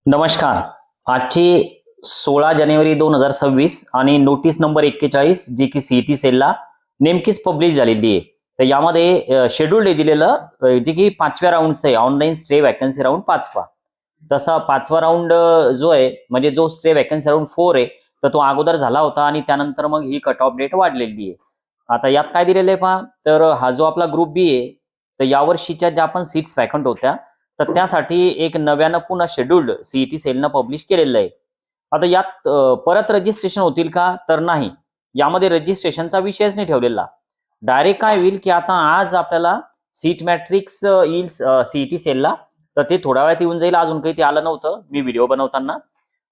नमस्कार. आजची 16 जानेवारी 2026 आणि नोटीस नंबर 41 जी की सीईटी सेलला नेमकीच पब्लिश झालेली आहे. तर यामध्ये शेड्यूल डे दिलेलं जे की 5व्या राऊंडचं आहे ऑनलाईन स्टे वॅकन्सी राऊंड 5वा. तसा 5वा राऊंड जो आहे म्हणजे जो स्टे वॅकन्सी राऊंड 4 आहे तर तो अगोदर झाला होता आणि त्यानंतर मग ही कट ऑफ डेट वाढलेली आहे. आता यात काय दिलेलं आहे पहा, तर हा जो आपला ग्रुप बी आहे तर यावर्षीच्या ज्या पण सीट्स वॅकंट होत्या तर त्यासाठी एक नव्यानं पुन्हा शेड्यूल्ड सीईटी सेलनं पब्लिश केलेलं आहे. आता यात परत रजिस्ट्रेशन होतील का, तर नाही. यामध्ये रजिस्ट्रेशनचा विषयच नाही ठेवलेला. डायरेक्ट काय होईल की आता आज आपल्याला सीट मॅट्रिक्स येईल सीईटी सेलला, तर ते थोड्या वेळात येऊन जाईल. अजून काही ते आलं नव्हतं मी व्हिडिओ बनवताना.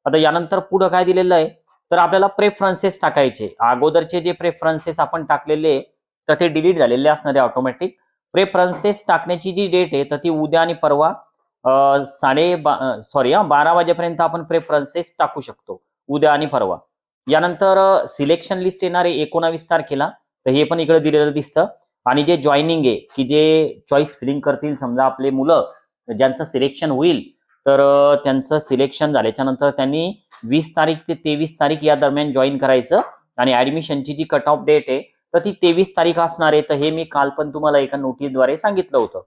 आता यानंतर पुढं काय दिलेलं आहे, तर आपल्याला प्रेफरन्सेस टाकायचे. अगोदरचे जे प्रेफरन्सेस आपण टाकलेले तर ते डिलीट झालेले असणार आहे ऑटोमॅटिक. प्रेफरन्सेस टाकण्याची जी डेट आहे तर ती उद्या आणि परवा 12 वाजेपर्यंत आपण प्रेफरन्सेस टाकू शकतो, उद्या आणि परवा. यानंतर सिलेक्शन लिस्ट येणार आहे 19 तारखेला, तर हे पण इकडे दिलेलं दिसतं. आणि जे जॉईनिंग आहे की जे चॉईस फिलिंग करतील समजा आपले मुलं ज्यांचं सिलेक्शन होईल, तर त्यांचं सिलेक्शन झाल्याच्या नंतर त्यांनी 20 तारीख ते 23 तारीख या दरम्यान जॉईन करायचं. आणि ऍडमिशनची जी कट ऑफ डेट आहे तर ती 23 तारीख असणार आहे. तर हे मी काल पण तुम्हाला एका नोटीसद्वारे सांगितलं होतं.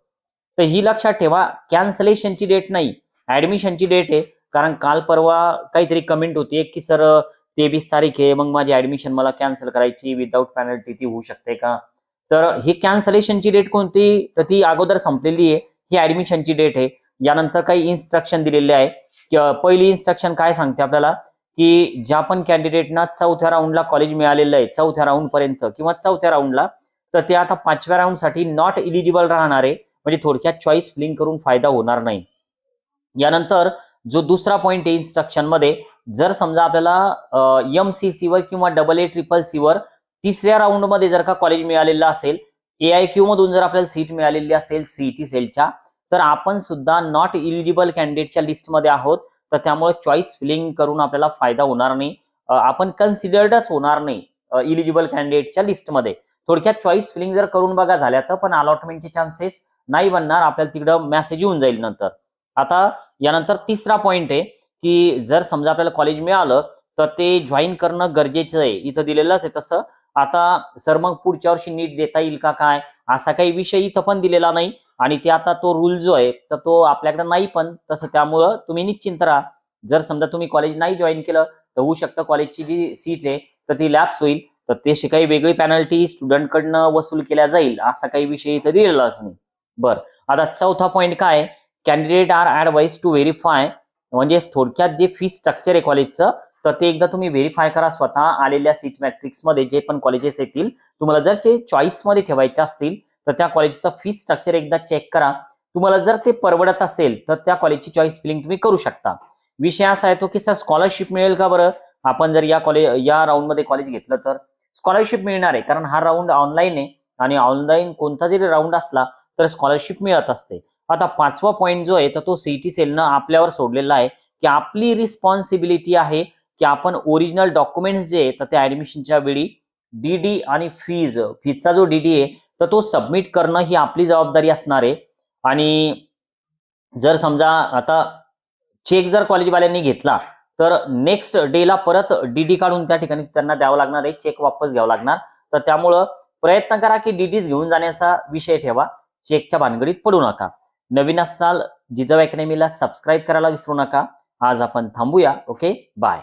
तर ही लक्षात ठेवा, कॅन्सलेशनची डेट नाही, ऍडमिशनची डेट आहे. कारण काल परवा काहीतरी कमेंट होती की सर 23 तारीख आहे, मग माझी ऍडमिशन मला कॅन्सल करायची विदाऊट पेनल्टी, ती होऊ शकते का? तर ही कॅन्सलेशनची डेट कोणती, तर ती अगोदर संपलेली आहे. ही ऍडमिशनची डेट आहे. यानंतर काही इन्स्ट्रक्शन दिलेले आहे. पहिली इन्स्ट्रक्शन काय सांगते आपल्याला, की ज्या पण कॅन्डिडेटना 4थ्या राऊंडला कॉलेज मिळालेलं आहे, 4थ्या राऊंड पर्यंत किंवा 4थ्या राऊंडला, तर ते आता 5व्या राऊंडसाठी नॉट इलिजिबल राहणार आहे. म्हणजे थोडक्यात चॉईस फिलिंग करून फायदा होणार नाही. यानंतर जो दुसरा पॉइंट आहे इन्स्ट्रक्शन मध्ये, जर समजा आपल्याला MCC वर किंवा AA-CCC वर 3ऱ्या राऊंड मध्ये जर का कॉलेज मिळालेलं असेल, AIQ मधून जर आपल्याला सीट मिळालेली असेल सीईटी सेलच्या, तर आपण सुद्धा नॉट इलिजिबल कॅन्डिडेटच्या लिस्टमध्ये आहोत. तर त्यामुळे चॉईस फिलिंग करून आपल्याला फायदा होणार नाही. आपण कन्सिडर्डच होणार नाही इलिजिबल कॅन्डिडेटच्या लिस्टमध्ये. थोडक्यात चॉईस फिलिंग जर करून बघा झाल्या तर पण अलॉटमेंटचे चान्सेस नाही बनणार, आपल्याला तिकडं मेसेज येऊन जाईल नंतर. आता यानंतर तिसरा पॉइंट आहे की जर समजा आपल्याला कॉलेज मिळालं तर ते जॉईन करणं गरजेचं आहे. इथं दिलेलंच आहे तसं. आता सर मग पुढच्या वर्षी नीट देता येईल का काय, असा काही विषय इथं पण दिलेला नाही. आणि ते आता तो रूल जो आहे तर तो आपल्याकडे नाही पण तसं. त्यामुळं तुम्ही निश्चिंत राहा. जर समजा तुम्ही कॉलेज नाही जॉईन केलं तर होऊ शकतं कॉलेजची जी सीट आहे तर ती लॅप्स होईल. तर ते काही वेगळी पेनल्टी स्टुडंटकडनं वसूल केल्या जाईल असा काही विषय इथं दिलेलाच नाही. बरं, आता चौथा पॉईंट काय, कॅन्डिडेट आर ऍडवाइज टू व्हेरीफाय. म्हणजे थोडक्यात जे फी स्ट्रक्चर आहे कॉलेजचं तर ते एकदा तुम्ही व्हेरीफाय करा स्वतः. आलेल्या सीट मॅट्रिक्स मध्ये जे पण कॉलेजेस येतील, तुम्हाला जर ते चॉईस मध्ये ठेवायचे असतील तर त्या कॉलेजचं फी स्ट्रक्चर एकदा चेक करा. तुम्हाला जर ते परवडत असेल तर त्या कॉलेजची चॉईस फिलिंग तुम्ही करू शकता. विषय असा येतो की सर स्कॉलरशिप मिळेल का बरं, आपण जर या राऊंड मध्ये कॉलेज घेतलं तर स्कॉलरशिप मिळणार आहे. कारण हा राऊंड ऑनलाईन आहे आणि ऑनलाईन कोणता जरी राऊंड असला तर स्कॉलरशिप मिळत असते. आता 5वा पॉईंट जो आहे तर तो सीईटी सेलनं आपल्यावर सोडलेला आहे की आपली रिस्पॉन्सिबिलिटी आहे की आपण ओरिजिनल डॉक्युमेंट्स जे आहेत तर त्या ऍडमिशनच्या वेळी डीडी आणि फीजचा जो डीडी आहे तर तो सबमिट करणं ही आपली जबाबदारी असणार आहे. आणि जर समजा आता चेक जर कॉलेजवाल्यांनी घेतला तर नेक्स्ट डेला परत डीडी काढून त्या ठिकाणी त्यांना द्यावं लागणार आहे, चेक वापस घ्यावं लागणार. तर त्यामुळं प्रयत्न करा की डीडीज घेऊन जाण्याचा विषय ठेवा, चेकच्या भानगडीत पडू नका. नवीन असाल जिजाऊ अकॅडमीला सबस्क्राईब करायला विसरू नका. आज आपण थांबूया. Okay, bye.